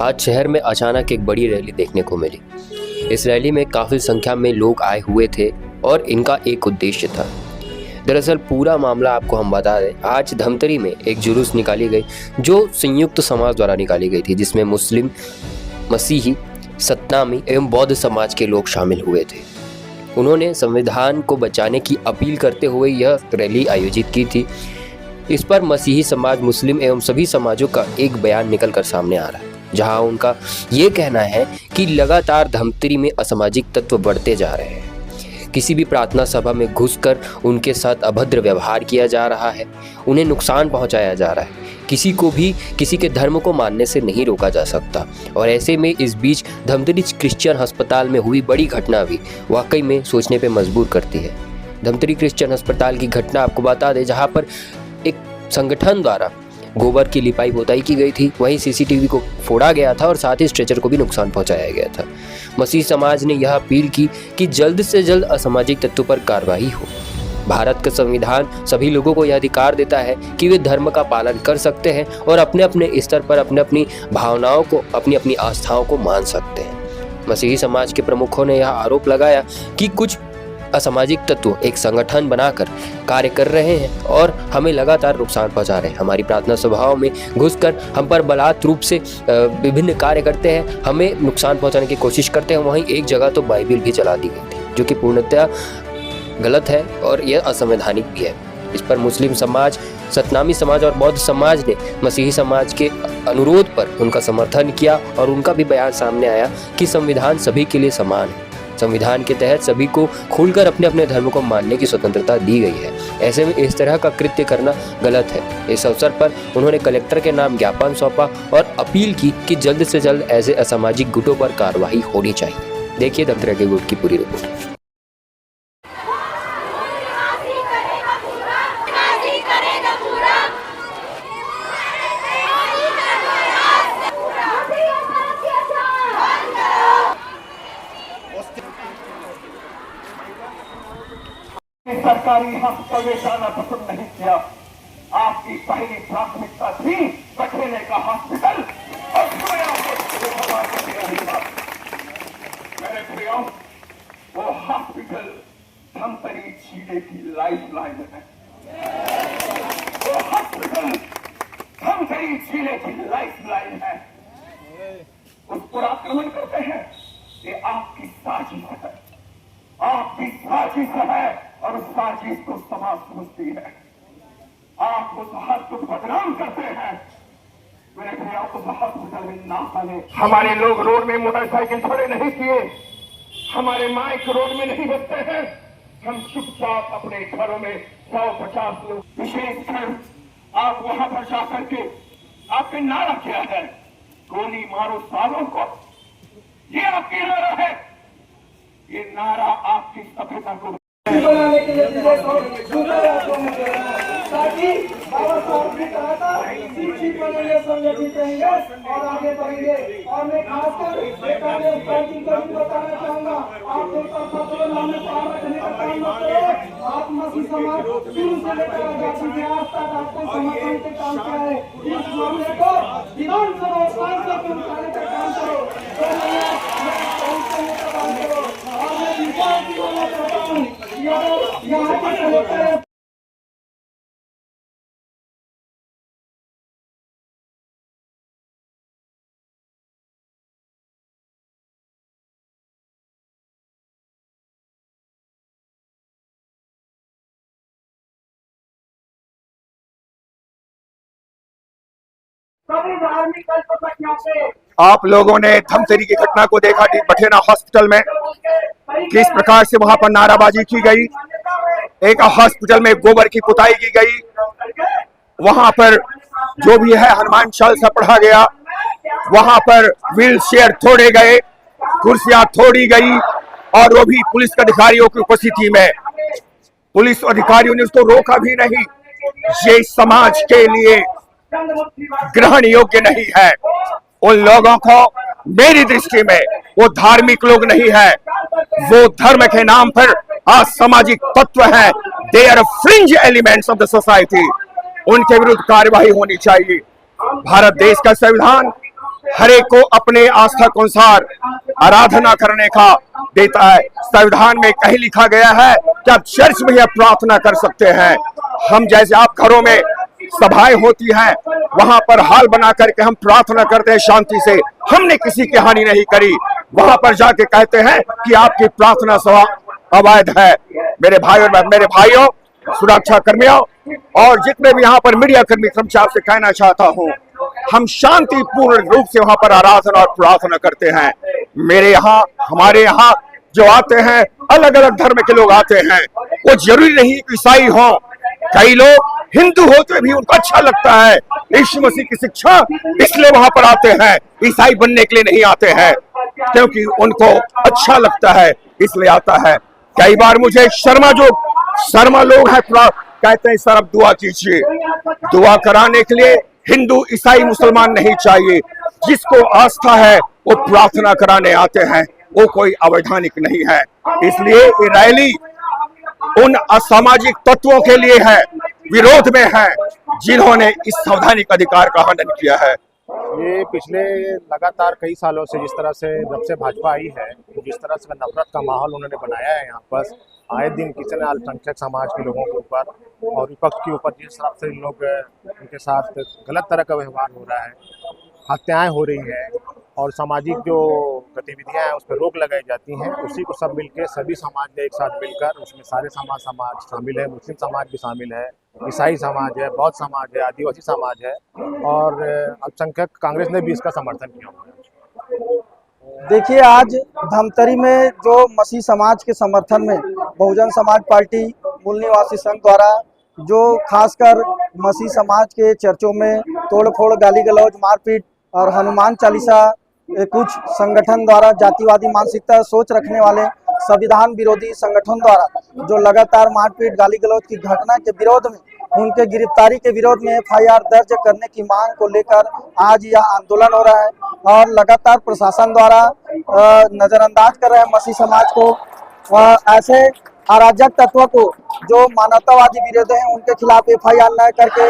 आज शहर में अचानक एक बड़ी रैली देखने को मिली। इस रैली में काफ़ी संख्या में लोग आए हुए थे और इनका एक उद्देश्य था। दरअसल पूरा मामला आपको हम बता दें, आज धमतरी में एक जुलूस निकाली गई जो संयुक्त समाज द्वारा निकाली गई थी, जिसमें मुस्लिम, मसीही, सतनामी एवं बौद्ध समाज के लोग शामिल हुए थे। उन्होंने संविधान को बचाने की अपील करते हुए यह रैली आयोजित की थी। इस पर मसीही समाज, मुस्लिम एवं सभी समाजों का एक बयान निकलकर सामने आ रहा है, जहां उनका ये कहना है कि लगातार धमतरी में असामाजिक तत्व बढ़ते जा रहे हैं। किसी भी प्रार्थना सभा में घुसकर उनके साथ अभद्र व्यवहार किया जा रहा है, उन्हें नुकसान पहुंचाया जा रहा है। किसी को भी किसी के धर्म को मानने से नहीं रोका जा सकता। और ऐसे में इस बीच धमतरी क्रिश्चियन अस्पताल में हुई बड़ी घटना भी वाकई में सोचने पे मजबूर करती है। धमतरी क्रिश्चियन अस्पताल की घटना आपको बता दें, जहाँ पर एक संगठन द्वारा गोबर की लिपाई पोताई की गई थी, वहीं सीसीटीवी को फोड़ा गया था और साथ ही स्ट्रेचर को भी नुकसान पहुंचाया गया था। मसीह समाज ने यह अपील की कि जल्द से जल्द असामाजिक तत्वों पर कार्रवाई हो। भारत का संविधान सभी लोगों को यह अधिकार देता है कि वे धर्म का पालन कर सकते हैं और अपने अपने स्तर पर अपने अपनी भावनाओं को, अपनी अपनी आस्थाओं को मान सकते हैं। मसीही समाज के प्रमुखों ने यह आरोप लगाया कि कुछ असामाजिक तत्व एक संगठन बनाकर कार्य कर रहे हैं और हमें लगातार नुकसान पहुंचा रहे हैं। हमारी प्रार्थना सभाओं में घुसकर हम पर बलात् रूप से विभिन्न कार्य करते हैं, हमें नुकसान पहुंचाने की कोशिश करते हैं। वहीं एक जगह तो बाइबिल भी जला दी गई थी, जो कि पूर्णतः गलत है और यह असंवैधानिक भी है। इस पर मुस्लिम समाज, सतनामी समाज और बौद्ध समाज ने मसीही समाज के अनुरोध पर उनका समर्थन किया और उनका भी बयान सामने आया कि संविधान सभी के लिए समान है। संविधान के तहत सभी को खुलकर अपने अपने धर्म को मानने की स्वतंत्रता दी गई है। ऐसे में इस तरह का कृत्य करना गलत है। इस अवसर पर उन्होंने कलेक्टर के नाम ज्ञापन सौंपा और अपील की कि जल्द से जल्द ऐसे असामाजिक गुटों पर कार्रवाई होनी चाहिए। देखिए धमतरी के गुट की पूरी रिपोर्ट। सरकारी हॉस्पिटल में जाना पसंद नहीं किया। आपकी पहली प्राथमिकता थी बठेने का हॉस्पिटल और मेरे प्रियो, वो हॉस्पिटल धमतरी जिले की लाइफलाइन है। वो हॉस्पिटल धमतरी जिले की लाइफलाइन है। उस पर आक्रमण करते हैं, ये आपकी साजिश है, आपकी साजिश है और उस साजिश को समाज समझती है। आप उस हद को बदनाम करते हैं। मेरे भैया, उस हॉस्पिटल में ना पाने। हमारे लोग रोड में मोटरसाइकिल खड़े नहीं किए, हमारे माइक रोड में नहीं बजते हैं। हम चुपचाप अपने घरों में 150 लोग, विशेषकर आप वहां पर जाकर के आपने नारा किया है, गोली मारो सालों को। ये आपकी नारा है, ये नारा आपकी सभ्यता को बनाने के लिए ताकि बाबा साहब ने कहा था शिक्षित बनेंगे, संगठित रहेंगे और आगे बढ़ेंगे। और मैं खासकर पार्टी को भी बताना चाहूंगा, आप लोग का नाम में पार रखने का काम मत करो। आप मसीह समाज शुरू से लेकर आजादी के आज तक आपको समर्थन के काम किया है। इस मामले को विधानसभा सांसद में उठाने का काम करो और मैं विश्वास दिलाना चाहता हूँ यहाँ के आप लोगों ने धमतरी की घटना को देखा, बठेना हॉस्पिटल में किस प्रकार से वहां पर नाराबाजी की गई। एक हॉस्पिटल में गोबर की पुताई की गई, वहां पर जो भी है हनुमान चालीसा पढ़ा गया, वहां पर व्हील चेयर तोड़े गए, कुर्सियां तोड़ी गई और वो भी पुलिस अधिकारियों की उपस्थिति में। पुलिस अधिकारियों ने उसको रोका भी नहीं। ये समाज के लिए ग्रहण योग्य नहीं है। उन लोगों को, मेरी दृष्टि में वो धार्मिक लोग नहीं है, वो धर्म के नाम पर असामाजिक तत्व है। They are fringe elements of the society. उनके विरुद्ध कार्यवाही होनी चाहिए। भारत देश का संविधान हर एक को अपने आस्था के अनुसार आराधना करने का देता है। संविधान में कहीं लिखा गया है कि आप चर्च में यह प्रार्थना कर सकते हैं। हम जैसे आप घरों में सभाएं होती हैं, वहां पर हाल बना करके हम प्रार्थना करते हैं शांति से, हमने किसी की हानि नहीं करी। वहां पर जाके कहते हैं कि आपकी प्रार्थना सभा अवैध है। मेरे भाइयों सुरक्षा कर्मियों और जितने भी यहाँ पर मीडिया कर्मी कर्मचारी से कहना चाहता हूँ, हम शांतिपूर्ण रूप से वहां पर आराधना और प्रार्थना करते हैं। हमारे यहाँ जो आते हैं, अलग अलग धर्म के लोग आते हैं, वो जरूरी नहीं कि ईसाई हो, कई लोग हिंदू होते भी उनको अच्छा लगता है यीशु मसीह की शिक्षा, इसलिए वहां पर आते हैं। ईसाई बनने के लिए नहीं आते हैं, क्योंकि उनको अच्छा लगता है इसलिए आता है। कई बार मुझे शर्मा लोग हैं, कहते हैं सर अब दुआ कीजिए। दुआ कराने के लिए हिंदू ईसाई मुसलमान नहीं चाहिए, जिसको आस्था है वो प्रार्थना कराने आते हैं, वो कोई अवैधानिक नहीं है। इसलिए ये रैली उन असामाजिक तत्वों के लिए है, विरोध में है, जिन्होंने इस संवैधानिक अधिकार का हनन किया है। ये पिछले लगातार कई सालों से जब से भाजपा आई है, जिस तरह से नफरत का माहौल उन्होंने बनाया है यहाँ पर, आए दिन किसी न अल्पसंख्यक समाज के लोगों के ऊपर और विपक्ष के ऊपर जिस तरह से लोग उनके साथ गलत तरह का व्यवहार हो रहा है, हत्याएं हो रही हैं और सामाजिक जो गतिविधियां हैं उस पर रोक लगाई जाती हैं, उसी को सब मिलकर सभी समाज ने एक साथ मिलकर, उसमें सारे समाज शामिल है, मुस्लिम समाज भी शामिल है, ईसाई समाज है, बौद्ध समाज है, आदिवासी समाज है और अल्पसंख्यक कांग्रेस ने भी इसका समर्थन किया हुआ है। देखिए, आज धमतरी में जो मसीह समाज के समर्थन में बहुजन समाज पार्टी मूल निवासी संघ द्वारा जो खासकर मसीह समाज के चर्चों में तोड़फोड़, गाली गलौज, मारपीट और हनुमान चालीसा कुछ संगठन द्वारा जातिवादी मानसिकता सोच रखने वाले संविधान विरोधी संगठन द्वारा जो लगातार मारपीट, गाली गलौज की घटना के विरोध में, उनके गिरफ्तारी के विरोध में FIR दर्ज करने की मांग को लेकर आज यह आंदोलन हो रहा है और लगातार प्रशासन द्वारा नजरअंदाज कर रहे हैं मसीह समाज को। ऐसे अराजक तत्वों को जो मानवतावादी विरोधी हैं उनके खिलाफ FIR न करके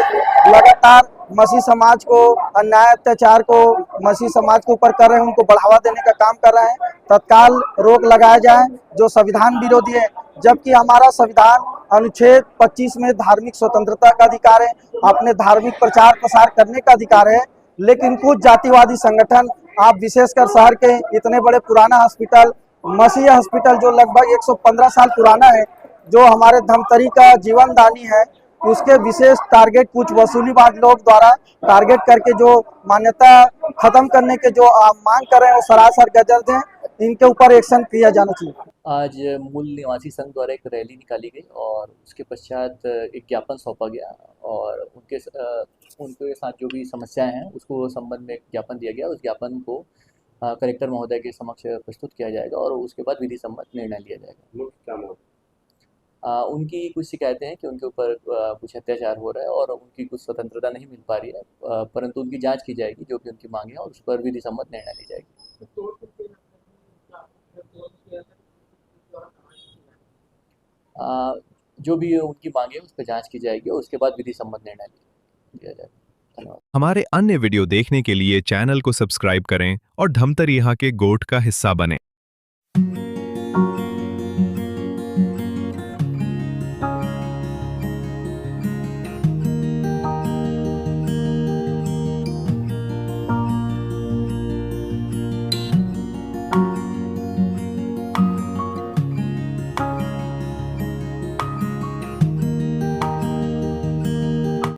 लगातार मसीह समाज को अन्याय अत्याचार को मसीह समाज के ऊपर कर रहे हैं, उनको बढ़ावा देने का काम कर रहे हैं। तत्काल रोक लगाया जाए जो संविधान विरोधी है, जबकि हमारा संविधान अनुच्छेद 25 में धार्मिक स्वतंत्रता का अधिकार है, अपने धार्मिक प्रचार प्रसार करने का अधिकार है। लेकिन कुछ जातिवादी संगठन, आप विशेषकर शहर के इतने बड़े पुराना हॉस्पिटल मसीह हॉस्पिटल जो लगभग 115 साल पुराना है, जो हमारे धमतरी का जीवनदानी है, उसके विशेष टारगेट कुछ वसूलीबाज लोग द्वारा टारगेट करके जो मान्यता खत्म करने के जो मांग कर रहे हैं वो सरासर गलत हैं। इनके ऊपर एक्शन किया जाना चाहिए। आज मूल निवासी संघ द्वारा एक रैली निकाली गई और उसके पश्चात एक ज्ञापन सौंपा गया और उनके साथ जो भी समस्याएं हैं उसको संबंध में ज्ञापन दिया गया। उस ज्ञापन को कलेक्टर महोदय के समक्ष प्रस्तुत किया जाएगा और उसके बाद विधि सम्मत निर्णय लिया जाएगा। उनकी कुछ शिकायतें हैं कि उनके ऊपर कुछ अत्याचार हो रहा है और उनकी कुछ स्वतंत्रता नहीं मिल पा रही है, परंतु उनकी जांच की जाएगी, जो भी उनकी मांग है और उस पर विधि सम्मत निर्णय ली जाएगी। जो भी उनकी मांगे उस पर जांच की जाएगी और उसके बाद विधि सम्मत निर्णय लिया जाएगा। धन्यवाद। हमारे अन्य वीडियो देखने के लिए चैनल को सब्सक्राइब करें और धमतरी यहाँ के गोठ का हिस्सा बनें।